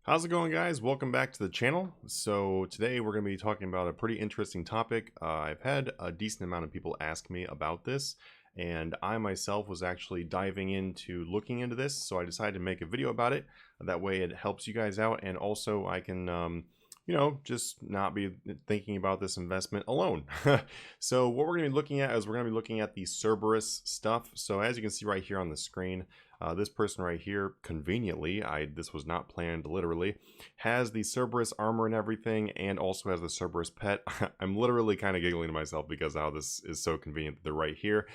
How's it going, guys? Welcome back to the channel. So today we're going to be talking about a pretty interesting topic. I've had a decent amount of people ask me about this, and I myself was actually diving into looking into this, so I decided to make a video about it. That way it helps you guys out, and also I can just not be thinking about this investment alone. So what we're going to be looking at is we're going to be looking at the Cerberus stuff. So as you can see right here on the screen, this person right here, conveniently, this was not planned literally, has the Cerberus armor and everything, and also has the Cerberus pet. I'm literally kind of giggling to myself because how this is so convenient that they're right here.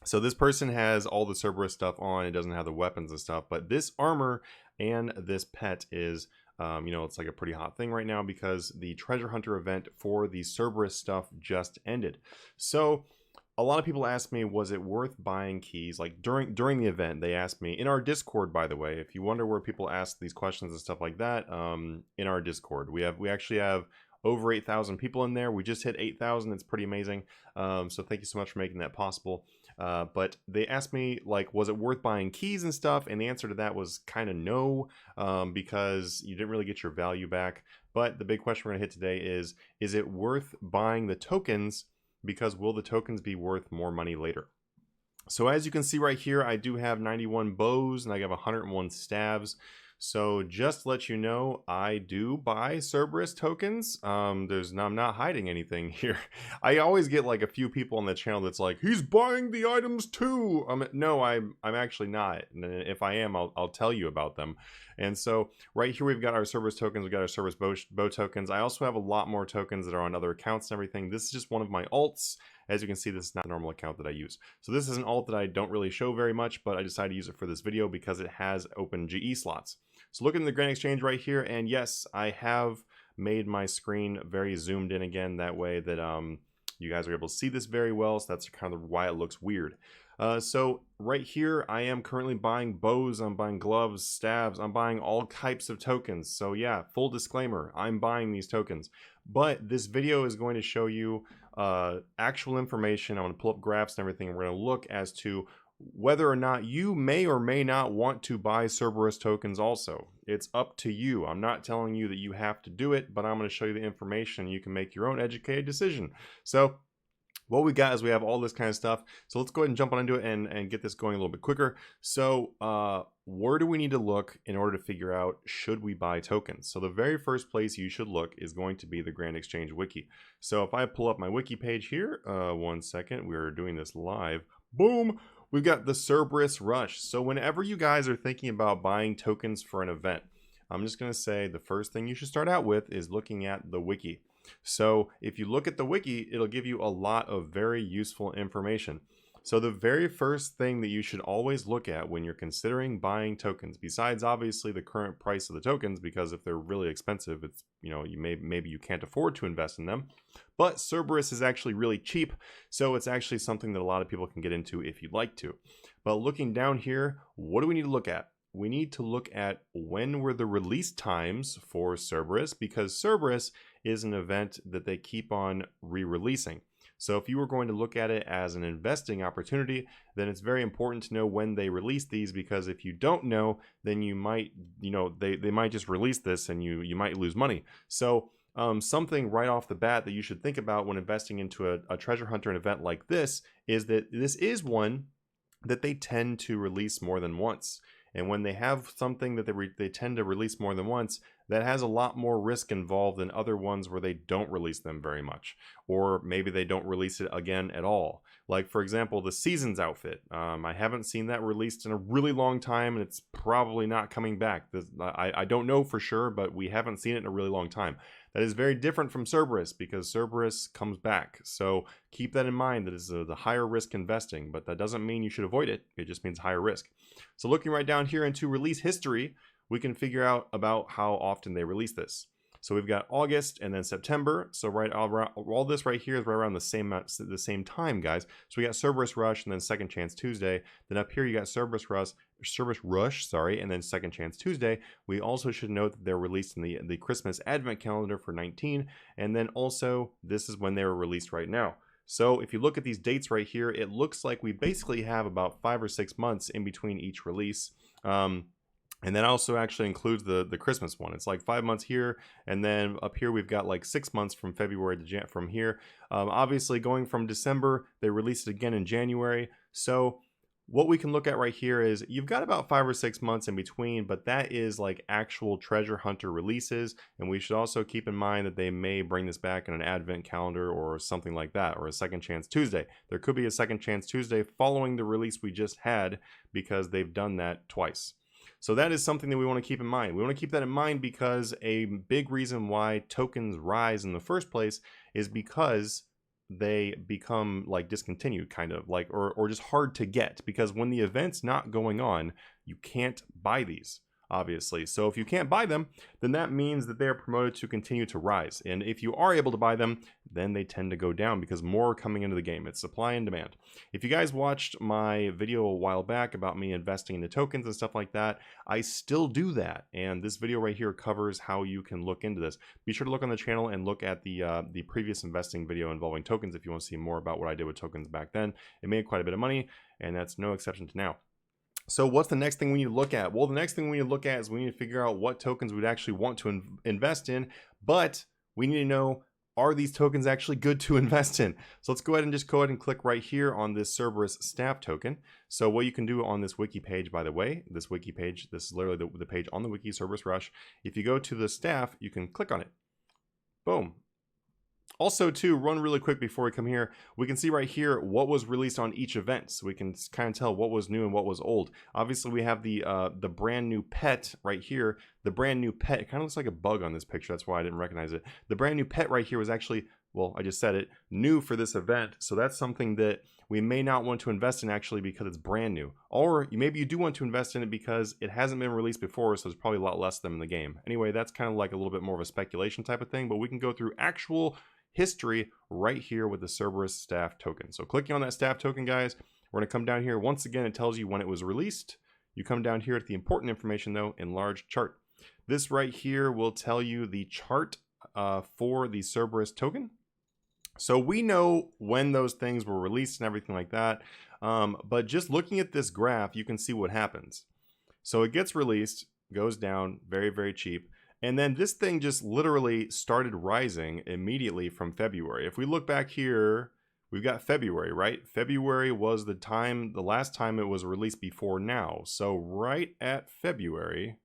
So this person has all the Cerberus stuff on. It doesn't have the weapons and stuff, but this armor and this pet is it's like a pretty hot thing right now because the treasure hunter event for the Cerberus stuff just ended. So a lot of people asked me, was it worth buying keys? Like during the event, they asked me in our Discord, by the way, if you wonder where people ask these questions and stuff like that, in our Discord, we actually have over 8,000 people in there. We just hit 8,000. It's pretty amazing. So thank you so much for making that possible. But they asked me, like, was it worth buying keys and stuff? And the answer to that was kind of no, because you didn't really get your value back. But the big question we're going to hit today is it worth buying the tokens? Because will the tokens be worth more money later? So as you can see right here, I do have 91 bows and I have 101 staves. So just to let you know, I do buy Cerberus tokens. I'm not hiding anything here. I always get like a few people on the channel that's like, he's buying the items too. No, I'm actually not. And if I am, I'll tell you about them. And so right here, we've got our Cerberus tokens. We've got our Cerberus bow tokens. I also have a lot more tokens that are on other accounts and everything. This is just one of my alts. As you can see, this is not a normal account that I use. So this is an alt that I don't really show very much, but I decided to use it for this video because it has open GE slots. So look in the Grand Exchange right here, and yes, I have made my screen very zoomed in again, that way that you guys are able to see this very well, so that's kind of why it looks weird. So right here, I am currently buying bows, I'm buying gloves, staves, I'm buying all types of tokens. So yeah, full disclaimer, I'm buying these tokens. But this video is going to show you actual information. I'm going to pull up graphs and everything. We're going to look as to whether or not you may or may not want to buy Cerberus tokens also. It's up to you. I'm not telling you that you have to do it, but I'm going to show you the information. You can make your own educated decision. So what we got is we have all this kind of stuff. So let's go ahead and jump on into it and get this going a little bit quicker. So where do we need to look in order to figure out should we buy tokens? So the very first place you should look is going to be the Grand Exchange Wiki. So if I pull up my wiki page here, one second, we're doing this live. Boom! We've got the Cerberus Rush. So whenever you guys are thinking about buying tokens for an event, I'm just going to say the first thing you should start out with is looking at the wiki. So if you look at the wiki, it'll give you a lot of very useful information. So the very first thing that you should always look at when you're considering buying tokens, besides obviously the current price of the tokens, because if they're really expensive, it's, maybe you can't afford to invest in them. But Cerberus is actually really cheap, so it's actually something that a lot of people can get into if you'd like to. But looking down here, what do we need to look at? We need to look at when were the release times for Cerberus, because Cerberus is an event that they keep on re-releasing. So if you were going to look at it as an investing opportunity, then it's very important to know when they release these, because if you don't know, then you might, they might just release this and you might lose money. So something right off the bat that you should think about when investing into a treasure hunter event like this is that this is one that they tend to release more than once. And when they have something that they tend to release more than once, that has a lot more risk involved than other ones where they don't release them very much. Or maybe they don't release it again at all. Like, for example, the Seasons outfit. I haven't seen that released in a really long time, and it's probably not coming back. I don't know for sure, but we haven't seen it in a really long time. That is very different from Cerberus, because Cerberus comes back. So keep that in mind. That is the higher risk investing, but that doesn't mean you should avoid it. It just means higher risk. So looking right down here into release history, we can figure out about how often they release this. So we've got August and then September. So all this right here is right around the same time, guys. So we got Cerberus Rush and then Second Chance Tuesday. Then up here you got Cerberus Rush, and then Second Chance Tuesday. We also should note that they're released in the Christmas Advent calendar for 19, and then also this is when they were released right now. So if you look at these dates right here, it looks like we basically have about 5 or 6 months in between each release. And that also actually includes the Christmas one. It's like 5 months here, and then up here we've got like 6 months from February to from here. Obviously, going from December, they released it again in January. So what we can look at right here is you've got about 5 or 6 months in between, but that is like actual treasure hunter releases. And we should also keep in mind that they may bring this back in an advent calendar or something like that, or a second chance Tuesday. There could be a second chance Tuesday following the release we just had, because they've done that twice. So that is something that we want to keep in mind. We want to keep that in mind because a big reason why tokens rise in the first place is because they become like discontinued, kind of like, or just hard to get, because when the event's not going on, you can't buy these, obviously. So if you can't buy them, then that means that they're promoted to continue to rise. And if you are able to buy them, then they tend to go down because more are coming into the game. It's supply and demand. If you guys watched my video a while back about me investing into tokens and stuff like that, I still do that. And this video right here covers how you can look into this. Be sure to look on the channel and look at the previous investing video involving tokens if you want to see more about what I did with tokens back then. It made quite a bit of money, and that's no exception to now. So what's the next thing we need to look at? Well, the next thing we need to look at is we need to figure out what tokens we'd actually want to invest in, but we need to know, are these tokens actually good to invest in? So let's go ahead and click right here on this Cerberus staff token. So what you can do on this wiki page, by the way, this wiki page, this is literally the page on the wiki, Cerberus Rush. If you go to the staff, you can click on it. Boom. Also, too, run really quick before we come here, we can see right here what was released on each event, so we can kind of tell what was new and what was old. Obviously, we have the brand new pet right here. The brand new pet, it kind of looks like a bug on this picture, that's why I didn't recognize it. The brand new pet right here was actually, well, I just said it, new for this event, so that's something that we may not want to invest in actually because it's brand new. Or maybe you do want to invest in it because it hasn't been released before, so there's probably a lot less of them in the game. Anyway, that's kind of like a little bit more of a speculation type of thing, but we can go through actual history right here with the Cerberus staff token. So clicking on that staff token, guys, we're going to come down here. Once again, it tells you when it was released. You come down here at the important information, though, enlarge chart. This right here will tell you the chart for the Cerberus token. So we know when those things were released and everything like that. But just looking at this graph, you can see what happens. So it gets released, goes down, very, very cheap. And then this thing just literally started rising immediately from February. If we look back here, we've got February, right? February was the last time it was released before now. So right at February,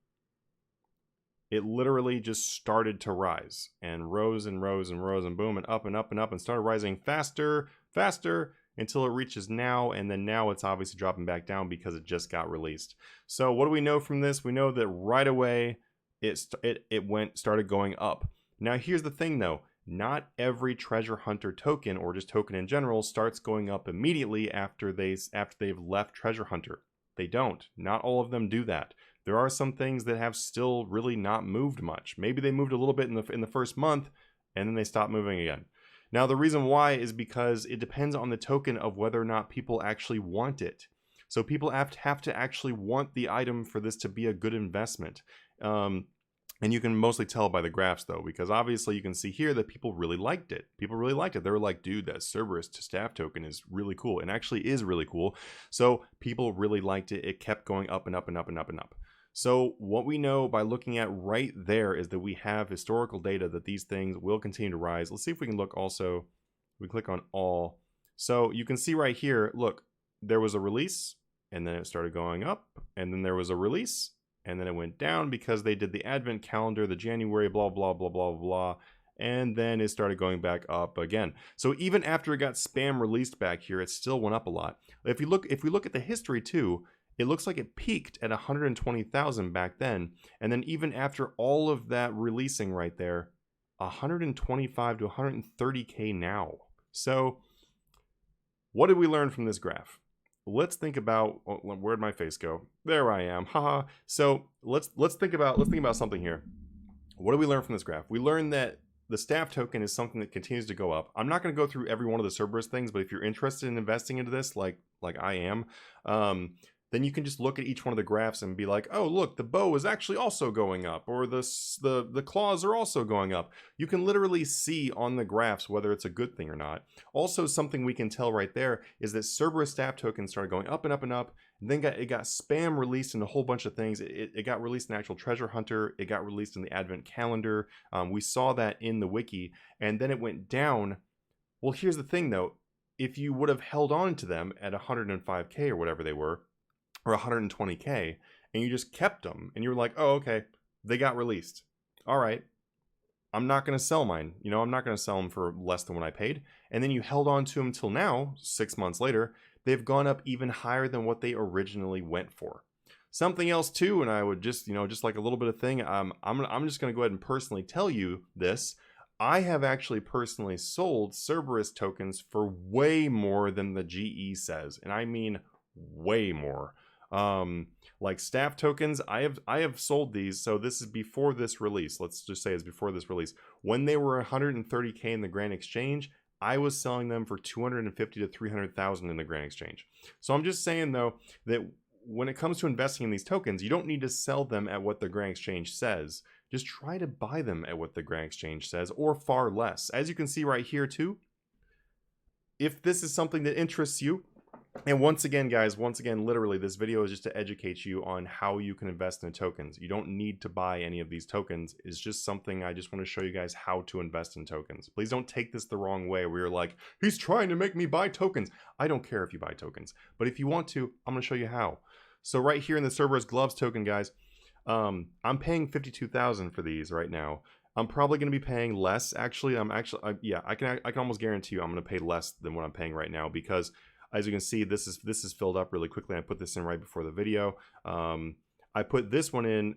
it literally just started to rise and rose and rose and rose and boom and up and up and up and started rising faster, faster until it reaches now. And then now it's obviously dropping back down because it just got released. So what do we know from this? We know that right away, it started going up. Now here's the thing though, not every treasure hunter token or just token in general starts going up immediately after they've left treasure hunter. They don't. Not all of them do that. There are some things that have still really not moved much. Maybe they moved a little bit in the first month and then they stop moving again. Now the reason why is because it depends on the token of whether or not people actually want it. So people have to actually want the item for this to be a good investment. And you can mostly tell by the graphs though, because obviously you can see here that people really liked it. People really liked it. They were like, dude, that Cerberus staff token is really cool, and actually is really cool. So people really liked it. It kept going up and up and up and up and up. So what we know by looking at right there is that we have historical data that these things will continue to rise. Let's see if we can look also. We click on all. So you can see right here, look, there was a release and then it started going up, and then there was a release and then it went down because they did the advent calendar, the January, blah, blah, blah, blah, blah. And then it started going back up again. So even after it got spam released back here, it still went up a lot. If we look at the history too, it looks like it peaked at 120,000 back then. And then even after all of that releasing right there, 125 to 130K now. So what did we learn from this graph? Let's think about, where'd my face go? There I am, haha. So let's think about something here. What do we learn from this graph? We learned that the staff token is something that continues to go up. I'm not going to go through every one of the Cerberus things, but if you're interested in investing into this, like I am, then you can just look at each one of the graphs and be like, oh, look, the bow is actually also going up, or the claws are also going up. You can literally see on the graphs whether it's a good thing or not. Also, something we can tell right there is that Cerberus staff tokens started going up and up and up, and then it got spam released in a whole bunch of things. It got released in actual treasure hunter. It got released in the advent calendar. We saw that in the wiki, and then it went down. Well, here's the thing though. If you would have held on to them at 105k or whatever they were, or 120k, and you just kept them, and you were like, oh, okay, they got released. All right, I'm not going to sell mine. You know, I'm not going to sell them for less than what I paid. And then you held on to them till now, 6 months later, they've gone up even higher than what they originally went for. Something else too, and I would just, just like a little bit of thing, I'm just going to go ahead and personally tell you this. I have actually personally sold Cerberus tokens for way more than the GE says, and I mean way more. Like staff tokens, I have sold these, so this is before this release. Let's just say it's before this release. When they were 130k in the Grand Exchange, I was selling them for 250 to 300,000 in the Grand Exchange. So I'm just saying though that when it comes to investing in these tokens, you don't need to sell them at what the Grand Exchange says. Just try to buy them at what the Grand Exchange says, or far less. As you can see right here too, if this is something that interests you, and once again, guys, literally, this video is just to educate you on how you can invest in tokens. You don't need to buy any of these tokens. It's just something I just want to show you guys how to invest in tokens. Please don't take this the wrong way where you're like, he's trying to make me buy tokens. I don't care if you buy tokens, but if you want to, I'm going to show you how. So right here in the Cerberus gloves token, guys, I'm paying 52,000 for these right now. I'm probably going to be paying less. Actually, I can almost guarantee you I'm going to pay less than what I'm paying right now, because as you can see, this is filled up really quickly. I put this in right before the video. I put this one in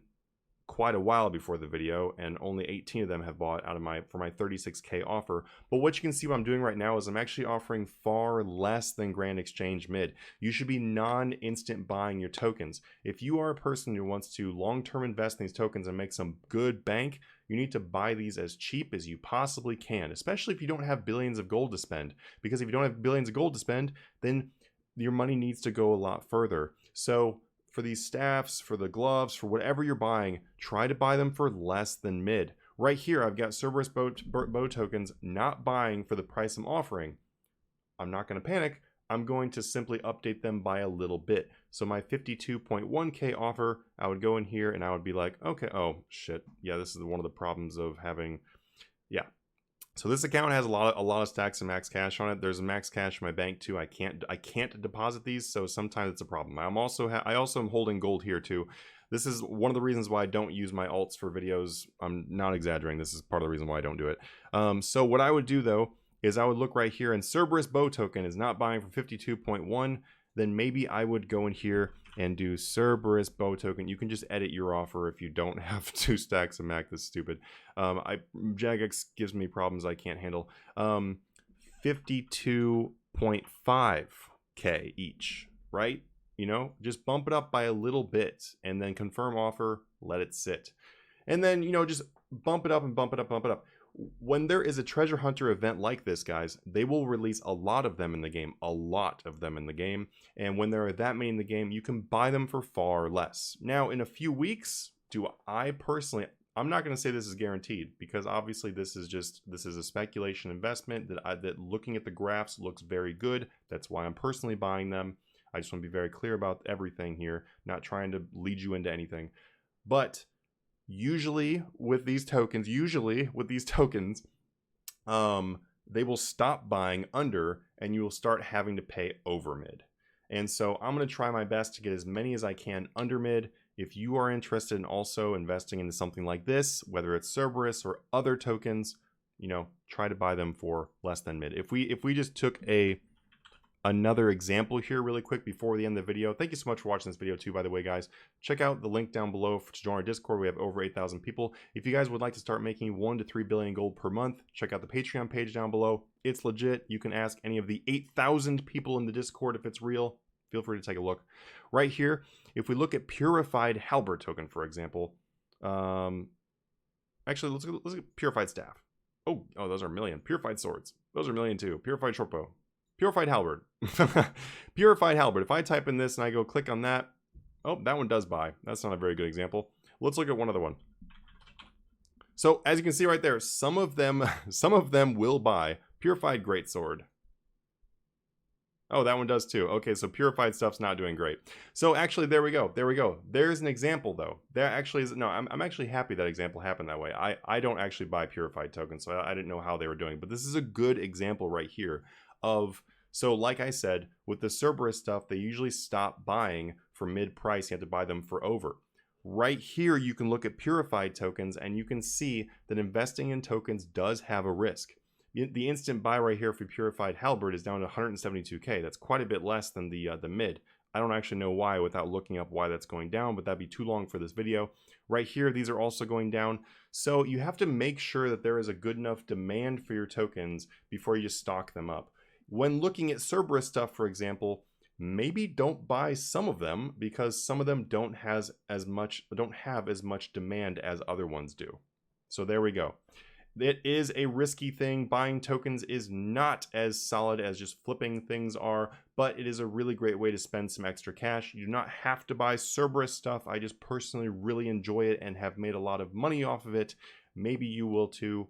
quite a while before the video, and only 18 of them have bought out of for my 36k offer. But what you can see what I'm doing right now is I'm actually offering far less than Grand Exchange mid. You should be non-instant buying your tokens. If you are a person who wants to long-term invest in these tokens and make some good bank, you need to buy these as cheap as you possibly can, especially if you don't have billions of gold to spend. Because if you don't have billions of gold to spend, then your money needs to go a lot further. So for these staffs, for the gloves, for whatever you're buying, try to buy them for less than mid. Right here, I've got Cerberus bow tokens not buying for the price I'm offering. I'm not going to panic. I'm going to simply update them by a little bit. So my 52.1k offer, I would go in here and I would be like, okay, oh shit, yeah, this is one of the problems of having, yeah. So this account has a lot of stacks of max cash on it. There's a max cash in my bank too. I can't deposit these, so sometimes it's a problem. I also am holding gold here too. This is one of the reasons why I don't use my alts for videos. I'm not exaggerating. This is part of the reason why I don't do it. So what I would do though is I would look right here, and Cerberus bow token is not buying for 52.1. Then maybe I would go in here and do Cerberus bow token. You can just edit your offer if you don't have 2 stacks of Mac. That's stupid. Jagex gives me problems I can't handle. 52.5k each, right? Just bump it up by a little bit and then confirm offer, let it sit. And then, just bump it up and bump it up, bump it up. When there is a treasure hunter event like this, guys, they will release a lot of them in the game, and when there are that many in the game, you can buy them for far less. Now, in a few weeks, I'm not going to say this is guaranteed, because obviously this is a speculation investment that looking at the graphs looks very good. That's why I'm personally buying them. I just want to be very clear about everything here, not trying to lead you into anything. But usually with these tokens, they will stop buying under, and you will start having to pay over mid. And so I'm going to try my best to get as many as I can under mid. If you are interested in also investing into something like this, whether it's Cerberus or other tokens, try to buy them for less than mid. If we just took another example here really quick before the end of the video. Thank you so much for watching this video too, by the way, guys. Check out the link down below to join our Discord. We have over 8,000 people. If you guys would like to start making 1 to 3 billion gold per month, check out the Patreon page down below. It's legit. You can ask any of the 8,000 people in the Discord if it's real. Feel free to take a look. Right here, if we look at Purified Halberd token, for example, actually, let's look at Purified Staff. Oh, those are a million. Purified Swords. Those are a million too. Purified Shortbow. Purified halberd. Purified halberd. If I type in this and I go click on that, oh, that one does buy. That's not a very good example. Let's look at one other one. So as you can see right there, some of them will buy. Purified greatsword. Oh, that one does too. Okay, so purified stuff's not doing great. So actually, there we go. There we go. There's an example though. There actually is, no, I'm actually happy that example happened that way. I don't actually buy purified tokens, so I didn't know how they were doing. But this is a good example right here of, so like I said, with the Cerberus stuff, they usually stop buying for mid-price. You have to buy them for over. Right here, you can look at purified tokens and you can see that investing in tokens does have a risk. The instant buy right here for purified halberd is down to 172k. That's quite a bit less than the mid. I don't actually know why without looking up why that's going down, but that'd be too long for this video. Right here, these are also going down. So you have to make sure that there is a good enough demand for your tokens before you just stock them up. When looking at Cerberus stuff, for example, maybe don't buy some of them because some of them don't have as much demand as other ones do. So there we go. It is a risky thing. Buying tokens is not as solid as just flipping things are, but it is a really great way to spend some extra cash. You do not have to buy Cerberus stuff. I just personally really enjoy it and have made a lot of money off of it. Maybe you will too.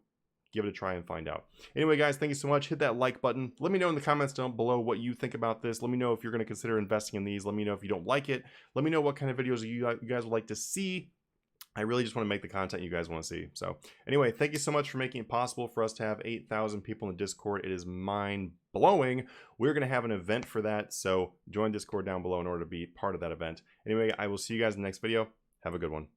Give it a try and find out. Anyway, guys, thank you so much. Hit that like button. Let me know in the comments down below what you think about this. Let me know if you're going to consider investing in these. Let me know if you don't like it. Let me know what kind of videos you guys would like to see. I really just want to make the content you guys want to see. So anyway, thank you so much for making it possible for us to have 8,000 people in the Discord. It is mind-blowing. We're going to have an event for that, so join Discord down below in order to be part of that event. Anyway, I will see you guys in the next video. Have a good one.